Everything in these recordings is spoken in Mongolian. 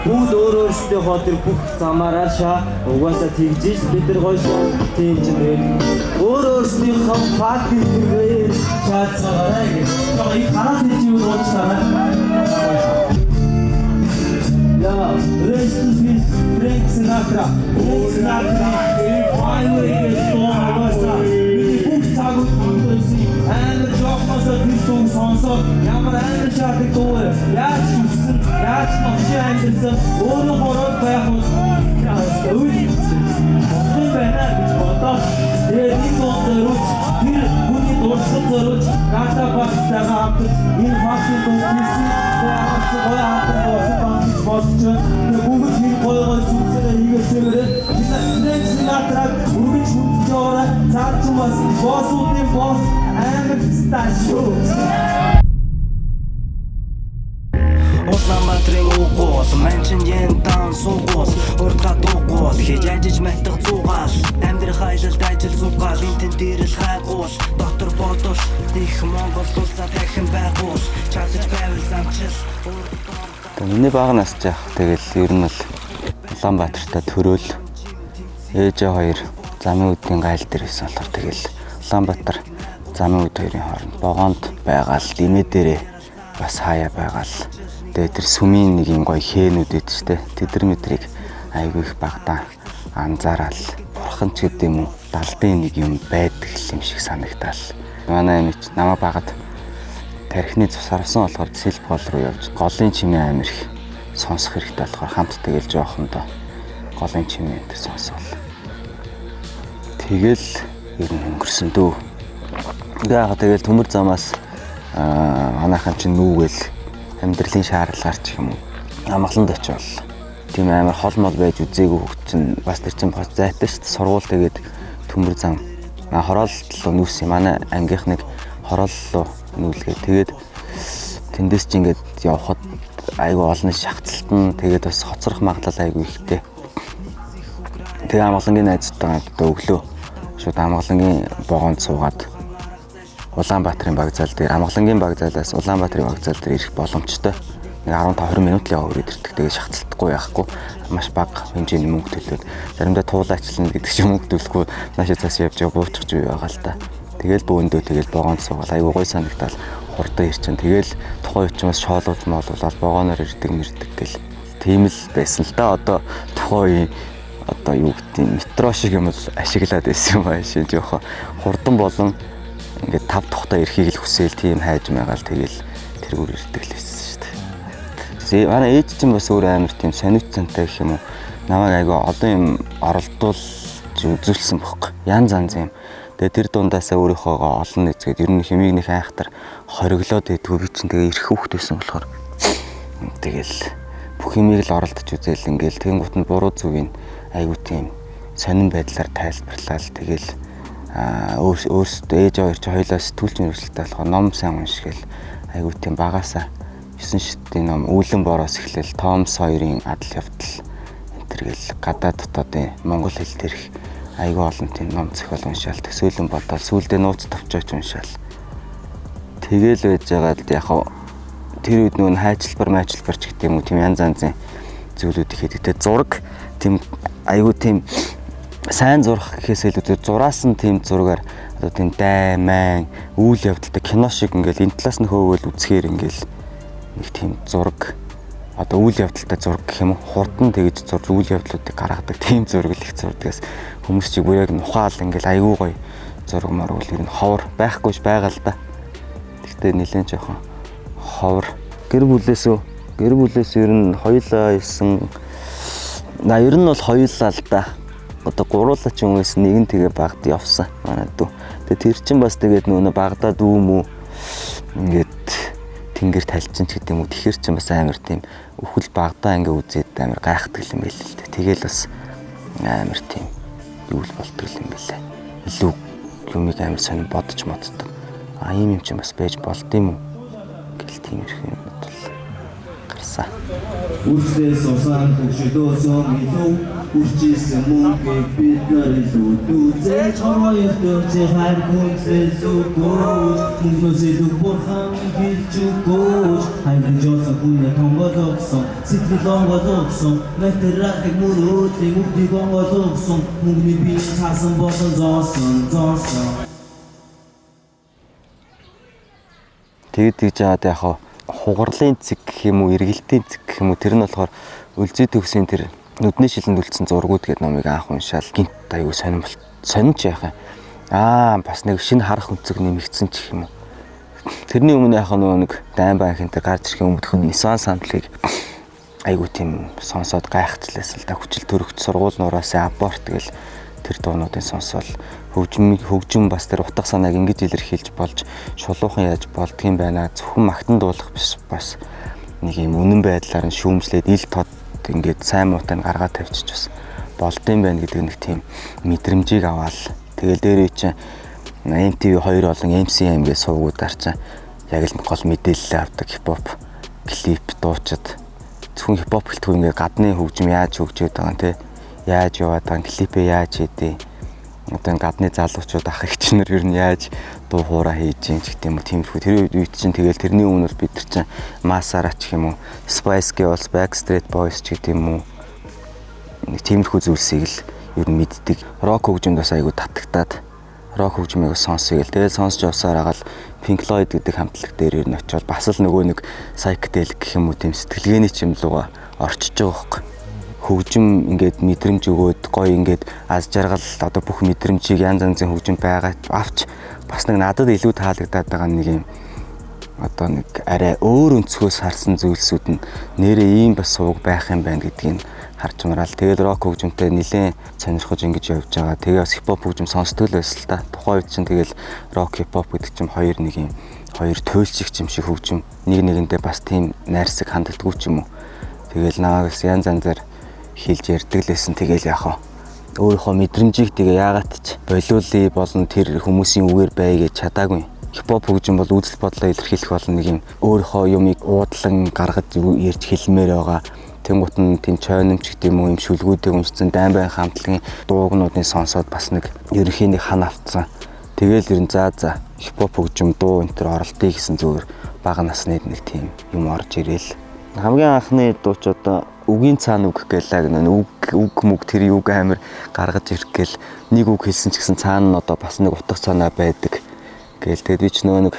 Бүгд өөрөөсөө тэр бүх замаараа угаасаа тэгжиж бид нар гоё тийм ч юм. Өөрөөсөө фактик тэрээр чацаарай гэж. Яг хараад хийж юу уучлаарай. Yeah, rest in peace, Frank Sinatra. Finally gets on бүгд цагт хүндсэн амар жоохносоо тэр том сонсоод ямар амар шатыг дууе. Яаж хүссэн, яаж новши амьдсан өөрөө хороод байх уу? Өөд байна гэж бодоод тэгээд энэ дууч тэр хүний дурсан зориулж гата багтайгаа хамтж энэ фактыг дуусан бодож бүгд тэр гоё зүйлсээ хийгээсээр Frank Sinatra үргэлж хүндж яваа цааш бас боссуудын босс амар сташио Улаанбаатарын угуул, Манчингийн дан сугуул, урдга дугуул, хийж ажиж мэлтэх зугаал, амьдрах аялалд ажил зугаал, энтэн дээрэл хайгуул, дотор бодвол их Монгол улсаа дахин байгуул, чалж байвал замчил. Миний бага насч яах тэгэл ер нь бол Улаанбаатартай төрөөл ээжээ хоёр замын үдийн гайл дээр байсан болохоор тэгэл Улаанбаатар замын үд хоёрын хооронд богоонд байгаал имээ дээрээ бас хаяа байгаал. Тэгээ тэр сүмийн нэг юм гоё хээнүүд эд штэ тэдэр мэдрийг айгүй их багтаа анзаараад бурхан ч гэдэм үү далдын нэг юм байдаг юм шиг санагдаал. Манай эмч намаа багад тархины цус харсан болохоор сэлб гол руу явж голын чимээ амир их сонсох хэрэгтэй болохоор хамт тэгэл жоохондоо голын чимээ энэ сонсоол. Тэгэл ер нь өнгөрсөн дөө. Яг тэгэл төмөр замаас манайхан чинь нүүгэл амьдралын шаардлагаар ч юм уу амгаланд очивол тийм амар хол мол байж үзээгүй хөвгт чинь бас тэр чинь бос зайтай шүү дээ. Сургууль тэгээд төмөр зам хорооллоо нүүсэн. Манай ангийнх нэг хорооллоо нүүлгээ. Тэгээд тэндээс ч ингээд явхад айгүй олон шахацлтан тэгээд бас хоцрох магадлал айгүй ихтэй. Тэгээ амгалангийн найзтайгаа өглөө шууд амгалангийн богоонд суугаад Улаанбаатарын багзаал дээр амгалангийн багзаалаас Улаанбаатарын багзаал дээр ирэх боломжтой. Нэг 15-20 минут л яваад ирдэг. Тэгээ шахацлахгүй яахгүй маш бага хэмжээний мөнгө төлөөд заримдаа туулаачлна гэдэг чинь мөнгө төлөхгүй наашаа цааш явж буучих юу байгаа л та. Тэгэл бөөндөө тэгэл богоонд суугаад айгүй гой санагдал хурдан ирчин. Тэгэл тухайн үчимээс шоолууд моолуулаад богооноор ирдэг мэрдэг гэл. Тийм л байсан л да. Одоо тухайн үеийн одоо юу гэдэг метро шиг юм л ашиглаад байсан юм аа шин жоохоо хурдан болон ингээд тав тухтай ирэхийг л хүсээл тийм хайж маягаал тэгэл тэргүүр ирдэг л байсан шүү дээ. Манай ээж чинь бас өөр амар тийм сониуцантай гэх юм уу. Намайг айгүй олон юм оролдуулж үзүүлсэн бохоо. Янз янз юм. Тэгээ тэр дундаасаа өөрийнхөөгөө олон нэзгээд ер нь хэмийг нэг айхтар хориглоод байдгүй би чинь тэгээ ирэх хүүхэд байсан болохоор тэгэл бүх хэмийг л оролдож үзээл ингээл тэнгуут нь буруу зүгийг айгүй тийм сонин байдлаар тайлбарлал тэгэл өөрсдөө ээж хоёр ч хоёлаа сэтгүүлч мэргэжилтэй болохоор ном сайн уншгээл айгүй тийм багасаа 9 шидийн ном үүлэн бороос эхлээл Том Сойерийн адал явдал энтергээл гадаад дотоодын монгол хэл дээрх айгүй олон тийм ном зохиол уншаал төсөөлөн бодоод сүүлдээ нууц тавчаач уншаал тэгэл байж байгаа л яг тэр үед нүүн хайчилбар ч гэдэг юм уу тийм янз янзын зүйлүүд их хэдэгтэй зураг тийм айгүй тийм сайн зурх гэхээс илүү зураас нь тийм зургаар одоо тийм дайман үйл явдалтай кино шиг ингээл энэ талаас нь хөөгөл үзэхээр ингээл нэг тийм зураг одоо үйл явдалтай зураг гэх юм уу хурдан тэгж зурж үйл явдлуудыг гаргадаг тийм зураг л их зурдгаас хүмүүс чиг бүр яг нухаал ингээл айгүй гоё зураг моргол ер нь ховор байхгүй ш байгаа л да. Тэгтээ нэлээд жоохон ховор гэр бүлээс ер нь хоёулаа исэн ер нь бол хоёулаа л да. Одоо гуруулаа ч юмээс нэг нь тэгээ багт явсан манай дүү. Тэгээ тэр чин бас тэгээд нөө багадаа дүү мүү ингээд тэнгэр талчин ч гэдэг юм уу. Тэгэхэр чин бас амар тийм өхөл багадаа ингээ үзээд амар гайхдаг юм байл л дээ. Тэгээл бас амар тийм юу л болдог юм байлаа. Илүү юмыг амар сонир бодож моддог. Ийм юм чинь бас байж болд юм уу? Гэл тийм их юм бол гарсан. Үрчлээ сусан хөвшөлөөсөн илүү үрчээсэн мөнгөийг бид нар илүү дүүзээ чамайртөө хайргуйлээ зүгөөж мөнгнөөс илүү бурхан хэлж өгөөж хайрын жолсон хүнээ тонгоолгосон сэтгэл онгоолгосон материалыг мөрөөдлийн үгдийг онгоолгосон мөнгөний бие цаасан болон зоосон Тэгээд тэгж жаад яхаа хугарлын цэг гэх юм уу, эргэлтийн цэг гэх юм уу, тэр нь болохоор Үлзий төгсийн тэр нүдний шилэнд үлдсэн зургууд гэдэг номыг анх уншаал гинт аягүй сонирч яах юм. Бас нэг шинэ харах өнцөг нэмэгдсэн ч гэх юм уу. Тэрний өмнө яхаа нөгөө нэг дайн банкинтэй гарч ирэхин өмнөхөн Nissan Sentra-ыг айгүй тийм сонсоод гайхацлаас л да хүчил төрөгч сургууль нураас аборт гэл тэр дуунуудын сонсоол хөгжим бас тэр утга санааг ингэж илэрхийлж болж шулуухан яаж болдгийм байна. Зөвхөн магтан дуулах биш бас нэг юм үнэн байдлаар нь шүүмжлээд ил тод ингээд сайн муутай нь гаргаад тавьчих бас болдгийм байна гэдэг нэг тийм мэдрэмжийг аваал. Тэгэл дээрээ чинь MTV 2 болон MCM гэж сувгуудаар чинь яг л гол мэдээлэл авдаг хипхоп клип дуучид зөвхөн хипхоп гэлтгүй ингээд гадны хөгжим яаж хөгжөөд байгаа юм те яаж яваад байгаа клипээ яаж хийдэ одоо гадны залуучууд ах эгч нар ер нь яаж дуу хуураа хийж юм ч гэдэм үү тиймэрхүү тэр үед чинь тэгэл тэрний өмнө бид нар чинь Масара ч юм уу Spice Girls, Backstreet Boys ч гэдэм үү нэг тиймэрхүү зүйлсийг л ер нь мэддэг. Рок хөгжимд бас айгүй татагтаад рок хөгжмийг сонсъё гэл тэгэл сонсч явсаар агаал Pink Floyd гэдэг хамтлаг дээр ер нь очиод бас л нөгөө нэг psychedelic гэх юм уу тийм сэтгэлгээний ч юм луга орчиж байгаа хөөх. Хөгжим ингээд мэдрэмж өгөөд гоё ингээд аз жаргал одоо бүх мэдрэмжийг янз янзын хөгжим байгаа авч бас нэг надад илүү таалагдаад байгаа нэг юм одоо нэг арай өөр өнцгөөс харсан зүйлсүүд нь нэрээ ийм бас сууг байх юм байна гэдгийг харж мараал. Тэгэл рок хөгжимтэй нэлээд сонирхож ингэж явж байгаа. Тэгээ бас хипхоп хөгжим сонсдог л байсан л та. Тухайн үед чинь тэгэл рок хипхоп гэдэг чинь хоёр туйлшигч юм шиг хөгжим. Нэг нэгэндээ бас тийм найрсаг ханддаггүй ч юм уу. Тэгэл наагаас янз янзаар хэлж ярьдаг лсэн тэгэл яхаа өөрийнхөө мэдрэмжийг тэгээ яагаад ч болиулъя болон тэр хүмүүсийн үгээр бай гэж чадаагүй. Хипхоп хөгжим бол үзэл бодлоо илэрхийлэх болон нэг юм өөрийнхөө юмыг уудлан гаргаж ярьж хэлмээр байгаа. Тэнгуут нь тийм чойномч гэдэг юм уу юм шүлгүүдийг уншсан дайн байн хамтлагийн дуугнуудыг сонсоод бас нэг ерөнхий нэг хан автсан. Тэгэл ер нь за хипхоп хөгжим дуу энэ төр оролтыг гэсэн зүгээр бага насны нэг тийм юм орж ирээл. Хамгийн анхны дууч одоо үгийн цаана үг гэлээ үг мүг тэр үг амир гаргаж ирэх гээл нэг үг хэлсэн ч гэсэн цаана нь одоо бас нэг утга санаа байдаг гээл тэгэд би ч нөгөө нэг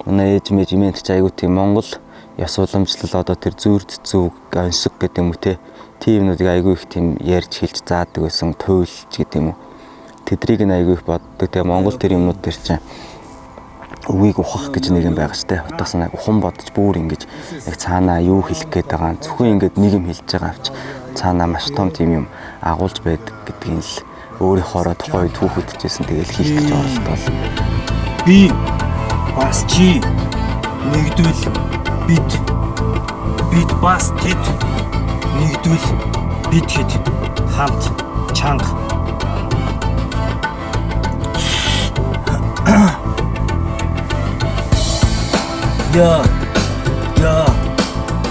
ээж мэж имэнт ч айгуу тийм Монгол ёс уламжлал одоо тэр зүрд зүг онсог гэдэг юм уу те тийм юмнуудыг айгуу их тийм ярьж хэлж заадаг байсан туйлч гэдэг юм уу тэдрийг нь айгуу их боддог тэгээ Монгол тэр юмнууд төр чинь үгийг ухах гэж нэг юм байгаа ч те утга санааг ухан бодож бүр ингэж яг цаанаа юу хэлэх гээд байгаа зөвхөн ингэж нэг юм хэлж байгаа авч цаанаа маш том тийм юм агуулж байдаг гэдгийг л өөрийнхоороо тухайн үед хүүхэдчээсэн тэгэл хийх гэж оролдол. Би бас чи нэгдвэл бид бас тэд нэгдвэл бид хэд хамт чанга Я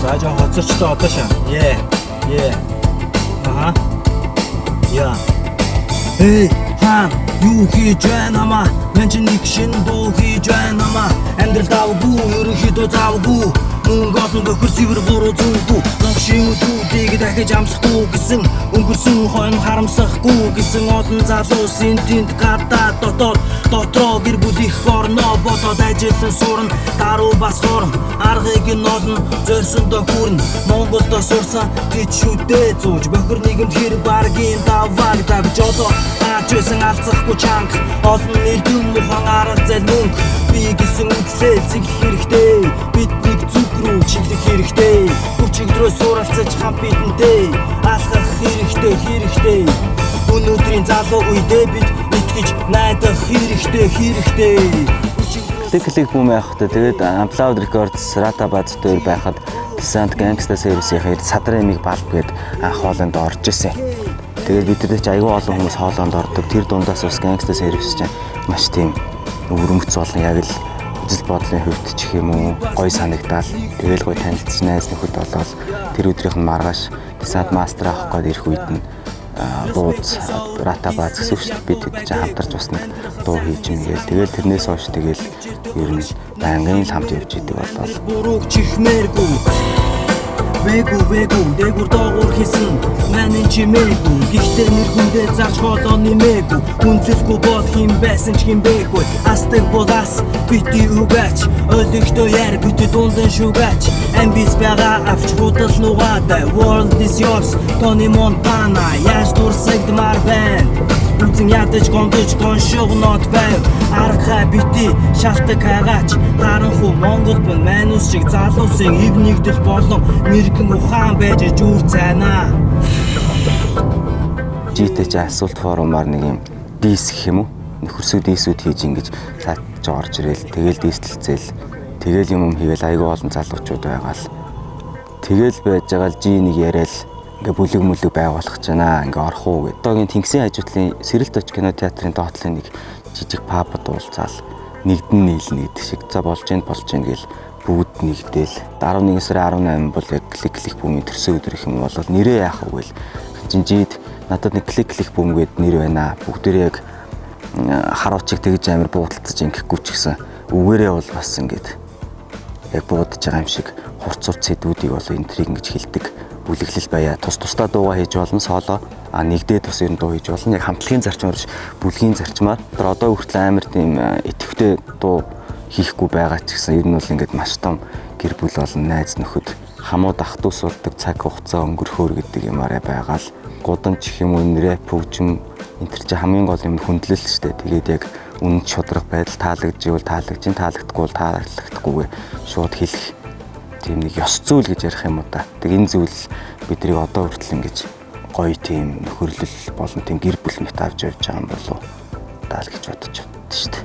заажаа хоцорчтой одоо шаа. Аха. Я. Эй, хаан юу хийж байна ама? Мен ч нэг шин дуу хийж байна ама. Амьдрал давгүй, ерөнхийдөө завгүй. Мөнгө олон бохир цэвэр буруу зүггүй. Логшин үдүүдийг дахиж амсахгүй гэсэн өнгөрсөн хойно харамсахгүй гэсэн олон залуусын тэнд гадаа дотроо гэр бүл их орноо бодоод ажилласан сурна даруу бас хорн аргыг нь олно зорьсондоо хүрнэ Монголдо сурсан тийчүүдээ зууж бохир нийгэмд хэр баргийн давааг давж одоо ачсэн алцахгүй чанга олон нийтэн мухан арга зэл мөнгө би гэсэн үзлээ зэглэх хэрэгтэй бидний зүг рүү чиглэх хэрэгтэй хүч өдрөө суралцаж хамт бидэнтэй алхах хэрэгтэй өнөөдрийн залуу үедээ бид итгэж найдах хэрэгтэй Клик бүүм явахдаа тэгээд Upload Records Ratabad дээр байхад Descent Gangsta Service-ийн садрын миг балб гээд анх хоолонд орж исэн. Тэгээд бидний ч аюул олон хүмүүс хоолонд ордог. Тэр дундаас бас Gangsta Service чинь маш тийм өрөмгц болон яг л ажил бодлын хувьд ч гэх юм уу гоё санагдаад тэгэл гоё танилцж найз нөхөд болоод тэр өдрийнх нь маргааш десант мастер авах гээд ирэх үед нь бууз рата бааз гэсэн үг шүү дээ. Бид хэд ч хамтарч бас нэг дуу хийж ингээл тэгэл тэрнээс хойш тэгэл ер нь байнгын л хамт явж идэг болоод бурууг чихмээргүй Вэгу дээгүр доогуур хийсэн манай чимээгүй гихтээ нэр хүндээ зарж хоолоо нэмээгүй хүндлэхгүй бол хин байсан ч хин бэхгүй астэг болас бити угач өдөгтөө яар бити дундан шугач амбис байгаа авч худал нугаатай world is yours Tony Montana яаж дурсагдмаар байна үзэн ядаж гондож гоншог нот байв арга бити шалтак хаагач харанху Монгол бун манус шиг залуусын ив нэгдэл болон мэрэгэн ухаан байж зүр цайнаа GTC асуулт форумаар нэг юм дис гэх юм уу нөхөрсөд дисүүд хийж ингэж цааж орж ирэл тэгэл дистэлцэл тэгэл юм хийгээл айгүй олон залуучууд байгаа л тэгэл байж байгаа л G1 яриад ингээ бүлэг мүлэг байгуулах гэж байна ингээ орох уу гэдэг. Одоогийн Тэнгисийн хажуутлын Сэрэлт кино театрын доотлын нэг жижиг пабд уулзаал нэгдэн нийлнэ гэдэг шиг за болж гин гэл бүгд нэгдээл 11 сарын 18 бол яг клик бүүмийн төрсөн өдөр их юм бол нэрээ яах вэ гэл жинжид надад нэг клик бүүм гээд нэр байна бүгдээ яг харуучиг тэгж амир буудалцаж ингэхгүй ч гэсэн үгээрээ бол бас ингээд яг буудаж байгаа юм шиг хурц сэдвүүдийг бол энтриг ингэж хэлдэг бүлэглэл байя тусдаа дуугаа хийж болно соло нэгдээ тус ер нь дуу хийж болно яг хамтлагийн зарчмаар бүлгийн зарчмаар тэр одоо хүртэл амар тийм идэвхтэй дуу хийхгүй байгаа ч гэсэн ер нь бол ингээд маш том гэр бүл болон найз нөхөд хамууд ах トゥ ус болдог цаг хугацаа өнгөрөхөөр гэдэг юмараа байгаа л гудамж гэх юм уу рэп хөгжим энэ төр чи хамгийн гол юм хүндлэл шүү дээ тэгээд яг үнэн шудрах байдал таалагдчихвэл таалагдчих таалагдахгүй бол таалагдахгүйгээ шууд хэлэх тийм нэг ёс зүйл гэж ярих юм уу та. Тэг энэ зүйл биднийг одоо хүртэл ингэж гоё тийм нөхөрлөл болон тийм гэр бүл мэт авч явж байгаа юм болов даа л гэж бодож байна шүү дээ.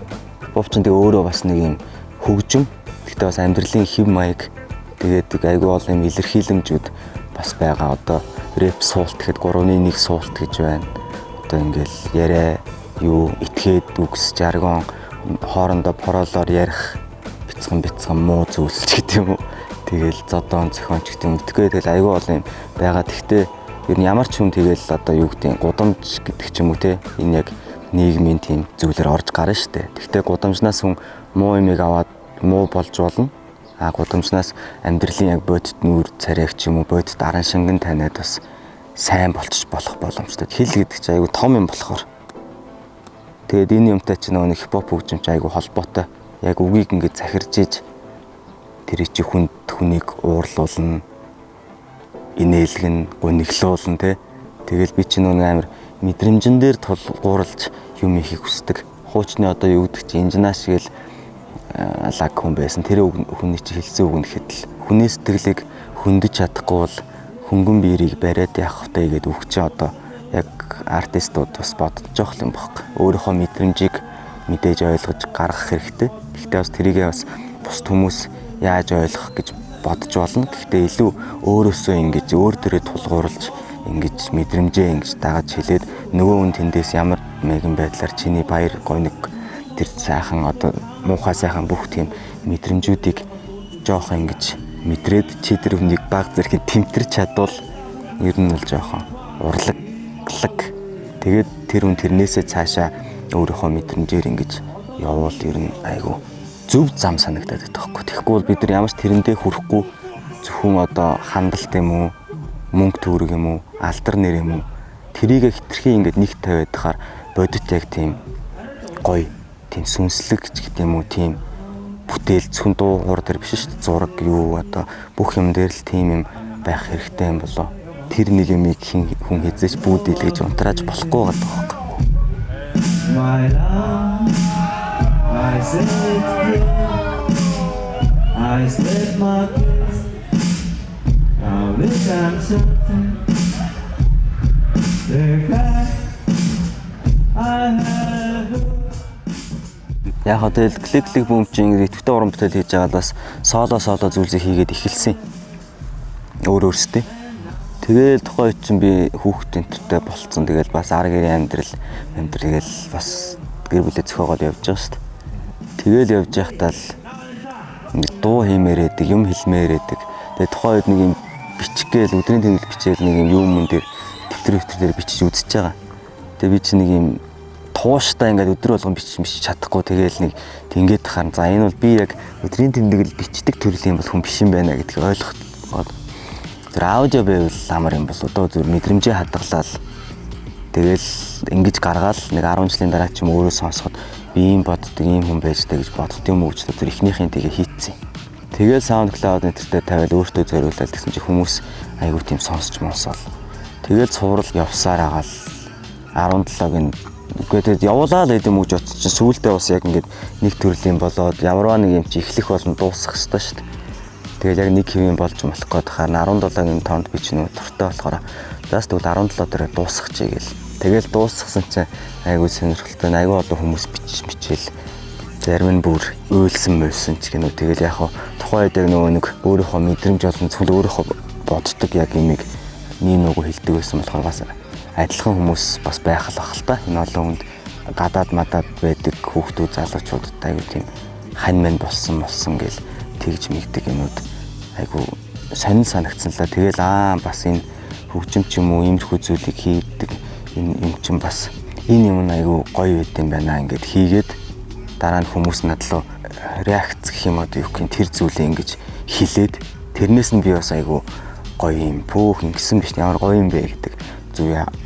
Бовч энэ өөрөө бас нэг юм хөгжим. Гэхдээ бас амьдралын хэв маяг тэгээд айгүй олон юм илэрхийлэмжүүд бас байгаа. Одоо рэп суулт гэхэд 3-1 суулт гэж байна. Одоо ингээл яриа юу итгээд үгс жаргон хоорондоо пролоор ярих бяцхан муу зүйлс гэдэг юм уу. Тэгэл зодон зохионч гэдэг юм. Тэгэл айгүй бол юм байгаа. Тэгтээ ер нь ямар ч хүн тэгэл одоо юу гэдэг гудамж гэдэг ч юм уу те энэ яг нийгмийн тийм зүйлээр орж гарна штэ. Тэгтээ гудамжнаас хүн муу юмыг аваад муу болж болно. Гудамжнаас амьдралын яг бодит нүүр царайч юм уу бодит аран шингэн таниад бас сайн болчих болох боломжтой. Хэл гэдэг чинь айгүй том юм болохоор. Тэгээд энэ юмтай чинь нөгөө хипхоп хөгжимч айгүй холбоотой. Яг үгийг ингээд захирж иж тэр чи хүнийг уурлуулна, инээлгэн, гуниглуулна те. Тэгэл би чи нөгөө амар мэдрэмжэн дээр тулгуурлаж юм ихийг хүсдэг. Хуучны одоо юу гэдэг чи инженеер шиг л лаг хүн байсан. Тэр хүний чи хэлсэн үг нь гэхэд л хүний сэтгэлийг хөндөж чадахгүй бол хөнгөн биерийг бариад явах хэрэгтэй гэдэг үг чи одоо яг артистууд бас бодож жоох юм баггүй. Өөрийнхөө мэдрэмжийг мэдээж ойлгож гаргах хэрэгтэй. Гэхдээ бас тэрийгээ бас бус хүмүүс яаж ойлгох гэж бодож болно. Гэхдээ илүү өөрөөсөө ингэж өөр төрөй тулгуурлаж ингэж мэдрэмжээ ингэж дагаж хэлээд нөгөө хүн тэндээс ямар мэгэн байдлаар чиний баяр гоног тэр сайхан одоо муухай сайхан бүх тийм мэдрэмжүүдийг жоох ингэж мэдрээд чи тэр хүнийг баг зэрэг тэмтэрч чадвал ер нь л жоохон урлаглаг. Тэгээд тэр хүн тэрнээсээ цаашаа өөрийнхөө мэдрэмжээр ингэж явуул ер нь айгу зөв зам санагдаад байдаг байхгүй. Тэгэхгүй бол бид нар ямар ч тэрэндээ хүрэхгүй зөвхөн одоо хандлт юм уу, мөнгө төгрөг юм уу, алдар нэр юм уу тэрийг хитрхи ингээд нэг тавиад хахаар бодит яг тийм гоё, тийм сүнслэг ч гэдэг юм уу, тийм бүтээл зөвхөн дуу хуур төр биш шүү дээ. Зураг юу одоо бүх юм дээр л тийм юм байх хэрэгтэй юм болоо. Тэр нэг юмыг хүн хязгаарч бүүдэлгэж унтрааж болохгүй байгаа байхгүй. My love, I said I split my kiss. Now wish I'm something. They're back. I have. Яг одоо клик бүүмчин идэвхтэй уран бүтээл хийж байгаа бас соло зүйлсийг хийгээд эхэлсэн. Өөрөөсөө. Тэгэл тухайн үед чинь би хүүхэд энтертэй болцсон. Тэгэл бас ар гэрийн амьдрал бас гэр бүлээ зөхиогоод явж байгаа шүү дээ. Тэгэл явж байхдаа л ингээд дуу хиймээр байдаг, юм хэлмээр байдаг. Тэгээ тухайн үед нэг юм бичих гээл өдрийн тэмдэглэл бичээл нэг юм юм дээр дэвтэр дээр бичиж үзэж байгаа. Тэгээ би чи нэг юм тууштай ингээд өдөр болгон бичиж чадахгүй тэгээл нэг тэгээд харан за энэ бол би яг өдрийн тэмдэглэл бичдэг төрлийн бол хүн биш юм байна гэдгийг ойлгоод тэр аудио байвал амар юм бол одоо зөв мэдрэмжээ хадгалаад тэгэл ингэж гаргаал нэг 10 жилийн дараа ч юм өөрөө сонсоход би ийм боддог ийм хүн байж таа гэж бодд юм уу гэж тэр эхнийхээ тэгээ хийцэн. Тэгэл SoundCloud нэтэртэй тавиал өөртөө зориулаад гэсэн чи хүмүүс айгуу тийм сонсч монсоол. Тэгэл цуврал явсаар агаал 17-гийн үгээд явуулаад байд юм уу гэж бодсон чинь сүүлдээ бас яг ингээд нэг төрлийн болоод ямарваа нэг юм чи эхлэх болно дуусах хэрэгтэй шүү дээ. Тэгэл яг нэг хэвэн болж болох гээд харна 17-гийн тоонд би ч нүү туртай болохоор заас тэгвэл 17 дээр дуусах чий гэл. Тэгэл дуусгасан чинь айгуу сонирхолтой айгуу одоо хүмүүс бичээл зарим нь бүр өөлсөн мөлсөн ч гэнэ. Тэгэл яг тухайн үед яг нөгөө нэг өөрийнхөө мэдрэмж болон зөвхөн өөрийнхөө боддог яг юмыг нэг нөгөө хэлдэг байсан болохоор бас адилхан хүмүүс бас байх л бах л та. Энэ олон хүнд гадаад мадаад байдаг хүүхдүүд залуучуудад айгуу тийм хань мань болсон гэл тэгж мэгдэг юмуд айгуу сонин санагдсан л да. Тэгэл бас энэ хөгжим ч юм уу иймэрхүү зүйлийг хийдэг энэ юм чинь бас энэ юм айгуу гоё байт юм байна ингээд хийгээд дараа нь хүмүүс надлуу реакц гэх юм одоо юу гэх юм тэр зүйлээ ингэж хилээд тэрнээс нь би бас айгуу гоё юм пөөх ингэсэн биш ямар гоё юм бэ гэдэг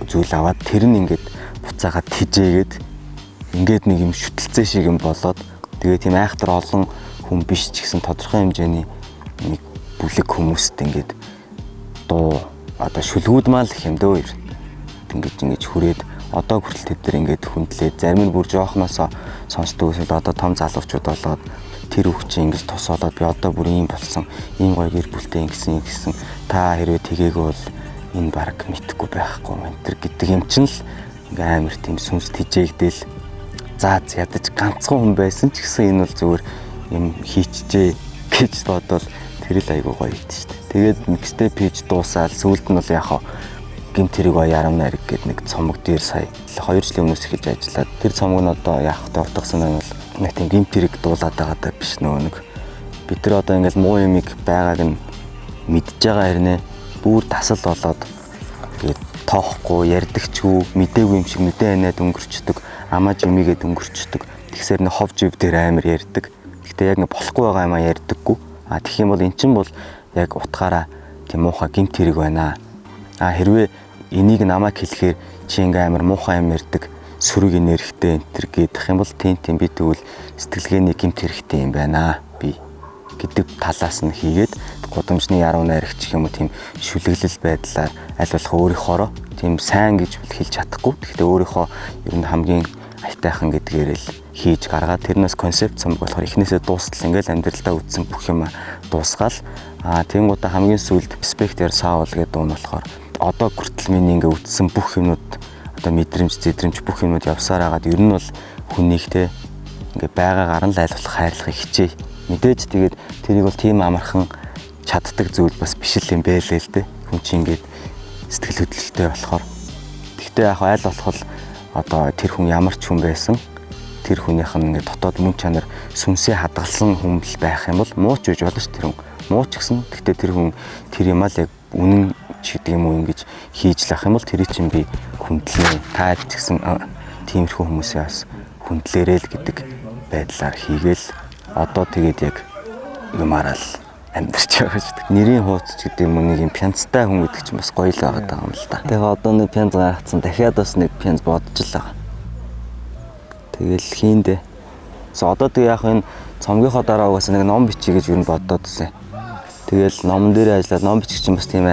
зүйл аваад тэр нь ингээд буцаагаад тижээгээд ингээд нэг юм шүтэлцээ шиг юм болоод тэгээ тийм айхтар олон хүн биш ч гэсэн тодорхой хэмжээний нэг бүлэг хүмүүст ингээд дуу одоо шүлгүүдмаа л их юм дөө ер. Ингэж хүрээд одоо хүртэл тэд нар ингээд хүндлээд зарим нь бүр жоохноосоо сонсдог эсвэл одоо том залуучууд болоод тэр хүүхчийн ингэж тусаалаад би одоо бүр ийм болсон ийм гоё гэр бүлтэй ингэсэн та хэрвээ тгээгөө бол энэ баг мэдхгүй байхгүй мэнтэр гэдэг юм чинь л ингээ амар тийм сүнс тижээгдэл ядаж ганцхан хүн байсан ч гэсэн энэ бол зөвөр юм хийчихжээ гэж бодвол тэр л айгуу гоё идэв шүү дээ. Тэгээд mixtape пэйж дуусаад сүүлд нь бол яхаа гэмт тэрэг ярам нариг гэдэг нэг цомог дээр сая 2 жилийн өмнөөс эхэлж ажиллаад тэр цомог нь одоо яах вэ утгасан нь бол нэг тийм гэмт тэрэг дуулаад байгаа даа биш нөгөө нэг бид нар одоо ингээл муу юмыг байгааг нь мэдж байгаа хэрнээ бүр тасал болоод тэгээд тоохгүй ярдагчгүй мэдээгүй юм шиг мэдээ ханаад өнгөрчдөг амаа жимигээд өнгөрчдөг тэгсээр нэг хов жив дээр амар ярддаг гэхдээ яг нэг болохгүй байгаа юм а ярддаггүй тэгэх юм бол эн чинь бол яг утгаараа тийм муухай гэмт хэрэг байна хэрвээ энийг намайг хэлэхээр чи ингээм амар муухай юм ярддаг сөрөг энергитэй энтер гэдэг юм бол тийм би тэгвэл сэтгэлгээний гэмт хэрэгтэй юм байна би гэдэг талаас нь хийгээд гудамжны яруу найрагч гэх юм уу тийм шүлэглэл байдлаар аль болох өөрийнхоороо тийм сайн гэж хэлж чадахгүй. Гэхдээ өөрийнхөө ер нь хамгийн айтайхан гэдгээр л хийж гаргаад тэрнээс концепт цомог болохоор эхнээсээ дуустал ингээл амьдралдаа үтсэн бүх юм дуусгаал тэнгуудаа хамгийн сүүлд Spectre Soul гэдэг дуу нь болохоор одоо хүртэл миний ингээ үтсэн бүх юмнууд одоо мэдрэмж зэдрэмж бүх юмнууд явсаар хагаад ер нь бол хүнийхтэй ингээ байгаагаар нь л аль болох хайрлахыг хичээе. Мэдээж тэгээд тэрийг бол тийм амархан чаддаг зүйл бас биш л юм байлээ л дээ. Хүн чинь ингээд сэтгэл хөдлөлттэй болохоор. Гэхдээ яг аль болох одоо тэр хүн ямар ч хүн байсан тэр хүнийх нь ингээд дотоод мөн чанар сүнсээ хадгалсан хүн байх юм бол муу ч гэж болно ш тэр хүн. Муу ч гэсэн гэхдээ тэр хүн тэр юм аа л яг үнэн ч гэдэг юм уу ингэж хийж лах юм бол тэрий чинь би хүндлээ. Та ч гэсэн тиймэрхүү хүмүүсээ бас хүндлээрээ л гэдэг байдлаар хийгээл одоо тэгээд яг юмараа л амьдарч байгаа шүү дээ. Нэрийн хууц ч гэдэг юм уу нэг юм пянцтай хүн гэдэг чинь бас гоё л байгаа юм л да. Тэгээ одоо нэг пянц гаргацсан дахиад бас нэг пянц бодож л байгаа. Тэгэл хийндэ. Одоо тэгээ яг энэ цомгийнхоо дараа угаасаа нэг ном бичиж гэж юу н бодоод байсан. Тэгэл номон дээр ажиллаад ном бичих чинь бас тийм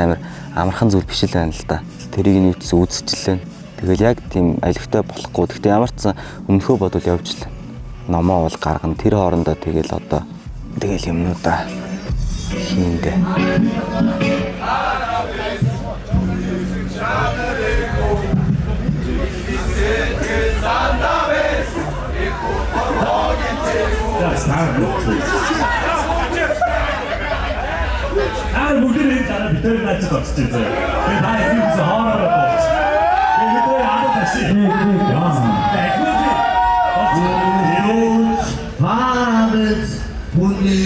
амархан зүйл биш л байна л да. Тэрийг нь үзчихлээ. Тэгэл яг тийм аливтай болохгүй. Гэхдээ ямар ч өмнөхөө бодвол явж л номоо бол гаргана. Тэр хоорондоо тэгэл одоо тэгэл юмнуудаа хийндэ. бүгдээ дараа битэр наач болчихж байгаа. Тэгээ та ийм хоороо болж. Тэгээ тэр аа тааши. Яасан. Хаавц бүний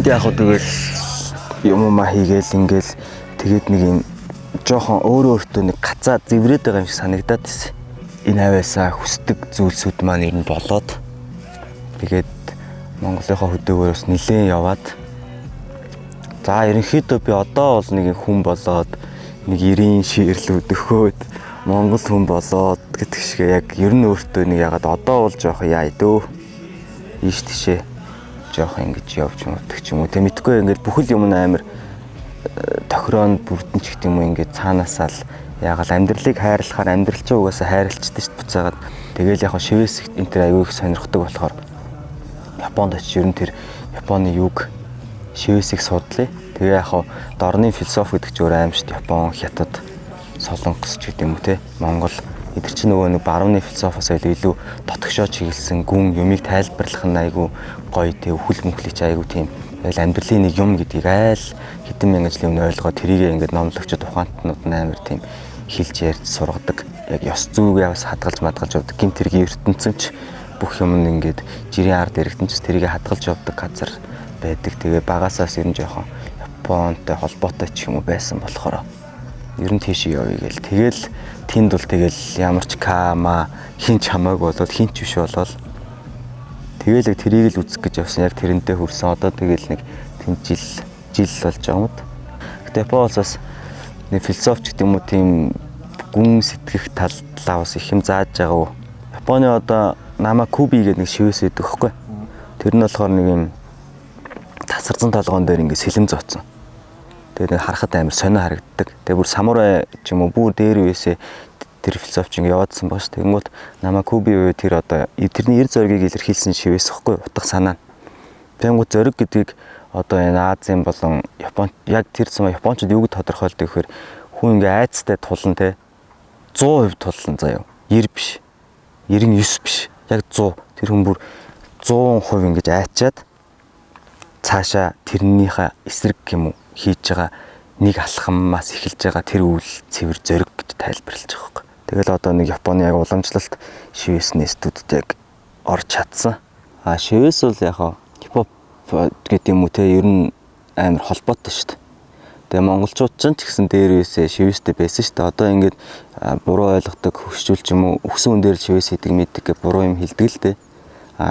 яг хөө тэгэл юм хийгээл ингээл тэгээд нэг юм жоохон өөртөө нэг гацаа зэврээд байгаа юм шиг санагдаад байсан. Энэ аваасаа хүсдэг зүйлсүүд маань ер нь болоод тэгээд Монголынхаа хөдөөгөөс нэлээд яваад за ерөнхийдөө би одоо бол нэг хүн болоод нэг 90 ширлүүд өгөөд Монгол хүн болоод гэдэг шиг яг ер нь өөртөө нэг ягаад одоо бол жоох яа дөө ийш тийшээ жоох ингэж явж муудаг ч юм уу. Тэ мэдгүй ингээд бүхэл юм амар тохироонд бүрдэн ч гэдэг юм уу ингээд цаанаасаа л ягаад амьдралыг хайрлахаар амьдрал ч угаасаа хайрлцдаг шүү дээ буцаагаад. Тэгээл яг шивээс энэ төр аягүй их сонирхдаг болохоор Японд очиж ер нь тэр Японы юг шивээсийг судлаа. Тэгээ яг дорны философи гэдэг ч өөр аим шүү дээ. Япон, Хятад, Солонгос ч гэдэг юм уу те. Монгол эдгээр чинь нөгөө нэг барууны философоос илүү дотгошоо чиглэсэн гүн юмыг тайлбарлах нь айгүй гоё те өхөл мөхлөч айгүй тийм яг амьдралын нэг юм гэдгийг айл хэдэн мянган жилийн өмнө ойлгоод тэрийг ингээд номлогчд ухаантнууд амар тийм хэлж ярьж сургадаг. Яг ёс зүйгээ бас хадгалж мадгалж явдаг. Гин тэргийн ертөнцөмч бүх юм ингээд жирийн ард иргэдэнч тэрийг хадгалж явдаг газар байдаг. Тэгээ багасаас ер нь жоохон Японтой холбоотой ч юм уу байсан болохоор ер нь тийш явъя гээл. Тэгэл тэнд бол тэгэл ямар ч кама хинч хамаагүй болоод хинч биш болоод тэгэл яг тэрийг л үзэх гэж явсан. Яг тэрнтэй хүрсэн. Одоо тэгэл нэг тэнд жил болж байгаа юм уу. Гэтэ Япон улсаас нэг философч гэдэг юм уу тийм гүн сэтгэх талаа бас их юм зааж байгаа. Японы одоо Нама Куби гэдэг нэг шивээс байдаг хөхгүй. Тэр нь болохоор нэг юм тасарсан толгоон дээр ингээд сэлэм зооцсон. Тэгээд нэг харахад амар сонио харагддаг. Тэгээд бүр самурай ч юм уу бүр дээр үесээ тэр философч ингэ яваадсан баг ш. Тэгэнгүүт Нама Куби үе тэр одоо тэрний эр зоригийг илэрхийлсэн шивээс хөхгүй утга санаа. Тэгэнгүүт зориг гэдгийг одоо энэ Азийн болон Япон яг тэр зам Япончууд юуг тодорхойлдог гэхээр хүн ингээ айцтай тулан те 100% тулан заяа. 90 биш. 99 биш. Яг 100. Тэр хүн бүр 100% ингэж айчаад цаашаа тэрнийхээ эсрэг юм уу хийж байгаа нэг алхамаас эхэлж байгаа тэр үйл цэвэр зориг гэж тайлбарлаж байгаа юм. Тэгэл одоо нэг Японы яг уламжлалт шивээсний студид яг орж чадсан. Шивээс бол яг хипхоп гэдэг юм уу те ер нь амар холбоотой шүү дээ. Тэгээ монголчууд ч гэсэн дээр үесээ шивээстэй байсан шүү дээ. Одоо ингээд буруу ойлгодог хөвшүүлж юм уу өгсөн хүн дээр шивээс хийдэг мэддэг гэх буруу юм хэлдэг л дээ.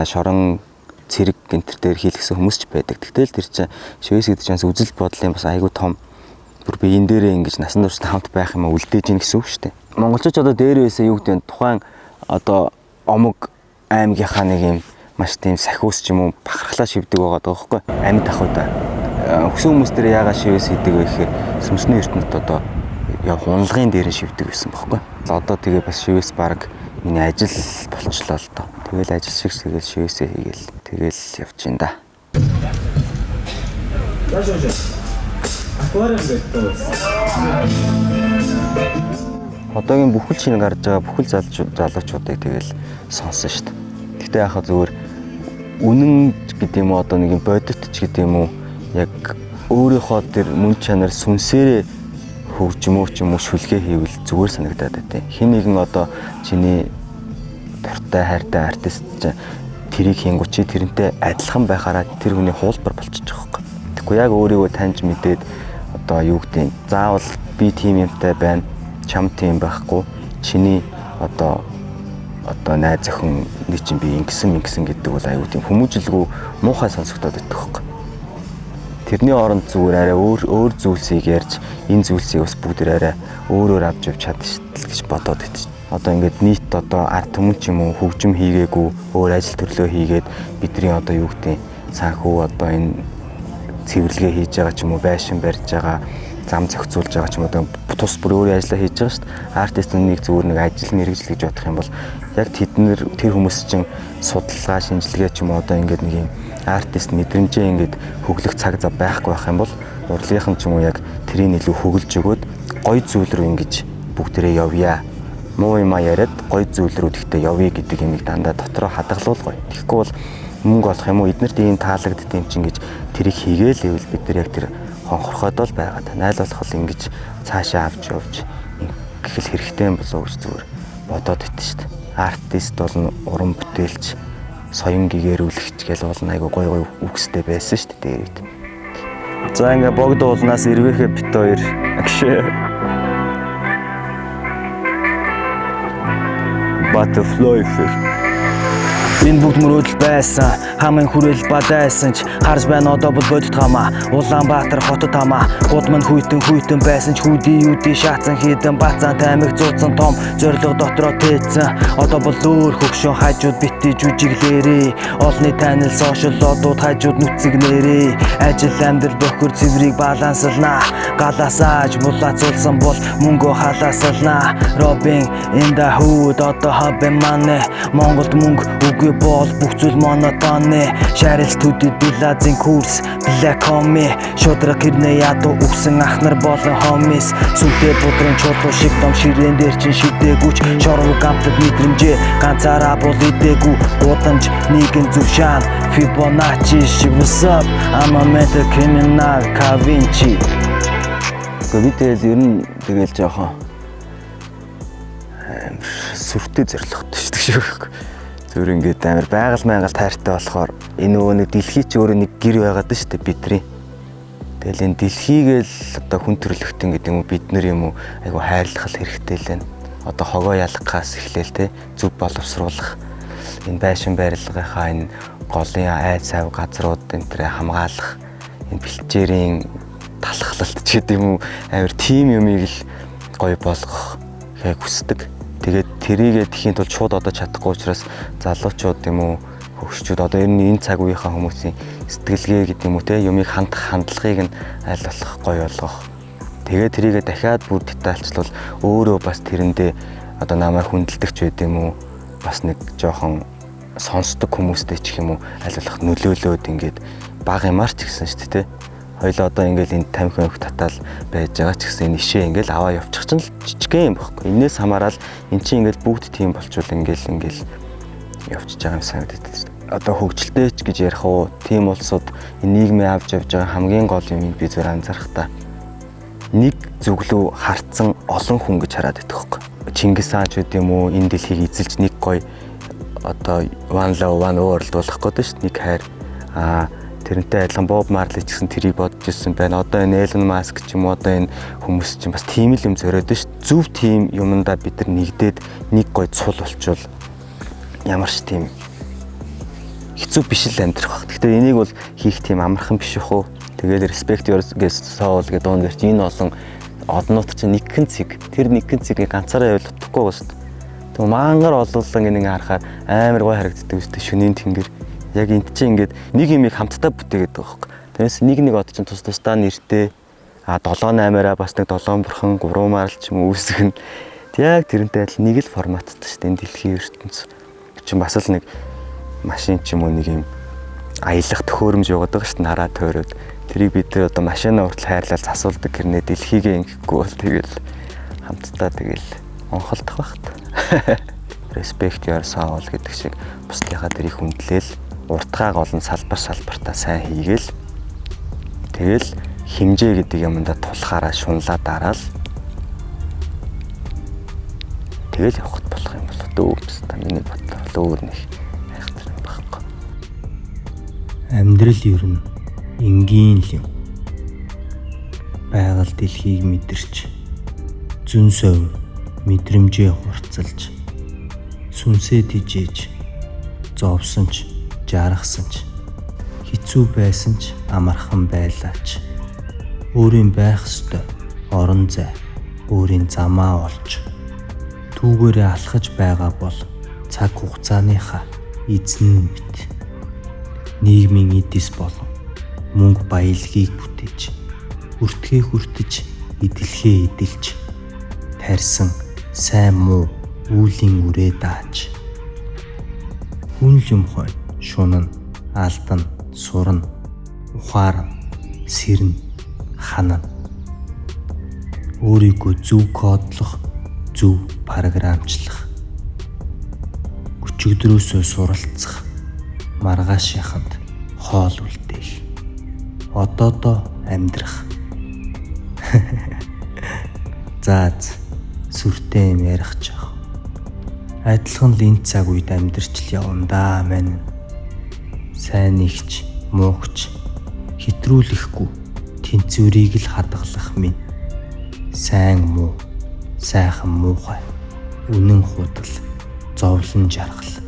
Шорон цэрэг гэнтэр дээр хийлгсэн хүмүүс ч байдаг. Тэгтэл тэр чинь шивээс гэдэг чинь үзэл бодлын бас айгүй том бүр биеийн дээрээ ингэж насан туршид хамт байх юм үлдээж ийн гэсэн үг шүү дээ. Монголчууд одоо дээр үесээ юу гэдэг тухайн одоо омог аймгийнхаа нэг юм маш тийм сахиус ч юм уу бахархлаа шивдэг байгаа даахгүй амьд ахуйда. Өгсөн хүмүүс дээр яагаад шивээс хийдэг вэ гэхээр сүнсний ертөнцид одоо яг хунлагын дээр шивдэг байсан байхгүй. Одоо тэгээ бас шивээс баг миний ажил болчлоо л доо. Тэгэл ажил шиг тэгэл шивээсээ хийгээл тэгэл явж ин да. Аквариум гэдэг. Одоогийн бүхэл шинэ гарч байгаа бүхэл залуучуудыг тэгэл сонсон шүү дээ. Гэтэ яхаа зүгээр үнэн гэдэг юм уу одоо нэг бодит ч гэдэг юм уу яг өөрийнхөө тэр мөн чанар сүнсээрээ хөгжмөө ч юм уу шүлгээ хийвэл зүгээр санагдаад байт. Хин нэгэн одоо чиний дуртай хайртай артист тэрийг хийнгүү чи тэрнтэй адилхан байхаараа тэр хүний хуулбар болчихж байгаа юм. Тэгэхгүй яг өөрийгөө таньж мэдээд одоо юу гэдэг заавал би тийм юмтай байна. Чам тийм байхгүй. Чиний одоо найз охин нэг чинь би ингэсэн гэдэг бол аюу тийм хүмүүжлгүй муухай сонсогдоод байдаг хөөх. Тэрний оронд зүгээр арай өөр зүйлсийг ярьж энэ зүйлсийг бас бүгд арай өөрөөр авч явж чадчихсан гэж бодоод байдаг. Одоо ингээд нийт одоо ард түмэн ч юм уу хөгжим хийгээгүй өөр ажил төрлөө хийгээд бидний одоо юу гэдэг цаанхүү одоо энэ цэвэрлэгээ хийж байгаа ч юм уу байшин барьж байгаа зам зохицуулж байгаа ч юм уу тус бүр өөрийн ажиллаа хийж байгаа шүү дээ. Артистуудыг зүгээр нэг ажил мэргэжил гэж бодох юм бол яг тэр хүмүүс чинь судалгаа шинжилгээ ч юм уу одоо ингээд нэг юм артист мэдрэмжээ ингээд хөглөх цаг зав байхгүй байх юм бол урлагийнхан ч юм уу яг тэрийг илүү хөглж өгөөд гоё зүйл рүү ингэж бүгдээрээ явъя. Муу юм яриад гоё зүйл рүү тэгтээ явъя гэдэг юмыг дандаа дотроо хадгалуулгоё. Тэгэхгүй бол мөнгө олох юм уу эднэрт ийм таалагддаг юм чинь гэж тэрийг хийгээл ивэл бид нар яг тэр хонхорхоод бол байгаа. Найл болох бол ингэж цаашаа авч явж гэх хэрэгтэй юм болов уу гэж зүгээр бодоод байт шүү дээ. Артист бол уран бүтээлч, соён гэгэрүүлэгч гэл бол айгу гой үгстэй байсан шүү дээ. За ингээ богд уулнаас ирвэхэ бит хоёр агшээ. Butterfly effect. Энэ бүгд мөрөөдөл байсан, хамгийн хүрээлэл бадайсан ч харж байна одоо бол бодит хамаа. Улаанбаатар хотод хамаа, гудман хүйтэн байсан ч хүүдий шаацсан хідэн бацаан таймиг зууцсан том зориг дотроо тээцсэн. Одоо бол өөр хөгшөө хажууд бити жүжиглээрээ, олны танил сошиал одууд хажууд нүцгнээрээ. Ажил амьдрал бохир цэврийг баланслнаа, галаасааж булаацуулсан бол мөнгө халаасалнаа. Робин in the hood одоо хабэ манэ, Монголд мөнгө үгүй бол бүх зүйл монотонны. Шарил студид билазин курс Black Homie, шудраг хэрнээ ядуу өгсөн ахнар болон homies. Сүнтэй будрын чулуу шиг том ширээн дээр чин шидээгүүч, шорон гамтад мэдрэмжээ ганцаараа бол идээгүй. Гудамж нэгэн зүг шаан Fibonacci шиг what's up, I'm a mental criminal Da Vinci. Би тэгэл ер нь тэгэл жоохон сүртэй зоригтой шүү дээ. Зөвөр ингээд амар байгаль тайртай болохоор энэ нөгөө нэг дэлхий ч өөрөө нэг гэр байгаад шүү дээ бидний. Тэгэл энэ дэлхийгээл одоо хүн төрлөختөн гэдэг юм уу бид нар юм уу айгу хайрлах хэрэгтэй л байна. Одоо хогоо ялгахаас эхлээл те зүг боловсруулах энэ байшин барилгынхаа энэ голын айц сав газрууд энэ төрэ хамгаалах энэ бэлчээрийн талхлалт ч гэдэг юм уу амар тим юмыг л гоё болгох хэрэг хүсдэг. Тэгээд тэрийгээ тхийн тулд шууд одоо чадахгүй учраас залуучууд юм уу хөгшчүүд одоо ер нь энэ цаг үеийнхаа хүмүүсийн сэтгэлгээ гэдэг юм уу те юмыг хандах хандлагыг нь аль болох гоё болгох. Тэгээд тэрийгээ дахиад бүр детальчлал өөрөө бас тэрэндээ одоо намайг хүндэлдэг ч байд юм уу бас нэг жоохон сонсдог хүмүүстэй ч юм уу аль болох нөлөөлөөд ингээд баг юмар ч гэсэн шүү дээ те. Хоёлоо одоо ингээл энэ 50 хоног татаал байж байгаа ч гэсэн энэ ишээ ингээл аваа явчих чинь л жижигхэн юм баггүй. Энээс хамаарал эн чинь ингээл бүгд тийм болчвол ингээл явчихж байгаа юм санагдаад. Одоо хөгжилтэй ч гэж ярих уу, тийм улсууд энэ нийгмийн авч явж байгаа хамгийн гол юм би зөвөр анзаарах та. Нэг зүглүү харцсан олон хүн гэж хараад байдаг хөөх. Чингис хаан ч гэдэм үү энэ дэлхийг эзэлж нэг гоё одоо one love one world болох гэдэг шүү дээ. Нэг хайр тэрнтэй адилхан Боб Марли ч гэсэн тэрийг бодож ирсэн байна. Одоо энэ Элон Маск ч юм уу одоо энэ хүмүүс чинь бас тийм л юм зориод шүү дээ. Зөв тийм юмдаа бид нар нэгдээд нэг гоё цул болчвол ямар ч тийм хэцүү биш л амьдрах баг. Гэхдээ энийг бол хийх тийм амархан биш ах уу. Тэгэл respect your soul гэдэг дунд гэрч энэ олон однууд чинь нэгэн цэг. Тэр нэгэн цэгийг ганцаараа явал утгагүй ба шүү дээ. Тэгвэл мангар олуулсан гэнэ харахаар амар гоё харагддаг шүү дээ. Шөнийн тэнгэр яг энд чинь ингээд нэг юмыг хамтдаа бүтээгээд байгаа хөөх. Тэрнээс нэг од чинь тус тусдаа нэртэй 7-8-аараа бас нэг 7 бурхан 3 марл ч юм уу үүсгэн. Яг тэрнтэй адил нэг л форматтай шүү дээ энэ дэлхийн ертөнц. Чинь бас л нэг машин ч юм уу нэг юм аялах төхөөрөмж яваад байгаа шүү дээ нараа тойроод. Тэрийг бид нэр одоо машинаа хүртэл хайрлал засуулдаг гэрнээ дэлхийгээ ингэхгүй бол тэгэл хамтдаа тэгэл онхолдох багт. Respect your soul гэдэг шиг бусдынхаа дэрийг хүндлээл уртгааг олон салбартаа сайн хийгээл тэгэл хэмжээ гэдэг юмдаа тулахаараа шунлаа дараал тэгэл явахд болох юм болоо дөө та миний бодлоо өөр нэг хайхтар юм багхгүй. Амьдрал ер нь энгийн л юм. Байгаль дэлхийг мэдэрч зүн сов мэдрэмжээ хурцлж сүнсээ тижээж зовсон ч жаргасан ч хэцүү байсан ч амархан байлаач өөрийн байх ёстой орон зай өөрийн замаа олж түүгээрээ алхаж байгаа бол цаг хугацааныхаа эзэн мэт нийгмийн эдис болон мөнгө баялагийг бүтээж хүртгээ хүртэж эдэлхээ эдэлж тарьсан сайн муу үүлийн үрээ дааж хүн юм хой шунан алдан сурна ухаарна сэрнэ ханана өөрийгөө зөв кодлох зөв програмчлах өчигдрөөсөө суралцах маргааш яхад хоол үлдээх одоодоо амьдрах заац сүртэй юм ярих жаах адилхан л энэ цаг үед амьдрч л явандаа мань сайн нэгч муугч хитрүүлэхгүй тэнцвэрийг л хадгалах минь. Сайн муу, сайхан муухай, үнэн худал, зовлон жаргал.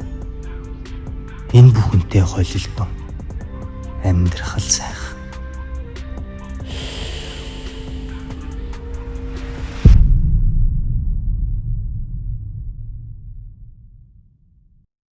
Энэ бүхэнтэй холилдон амьдрах л сайхан.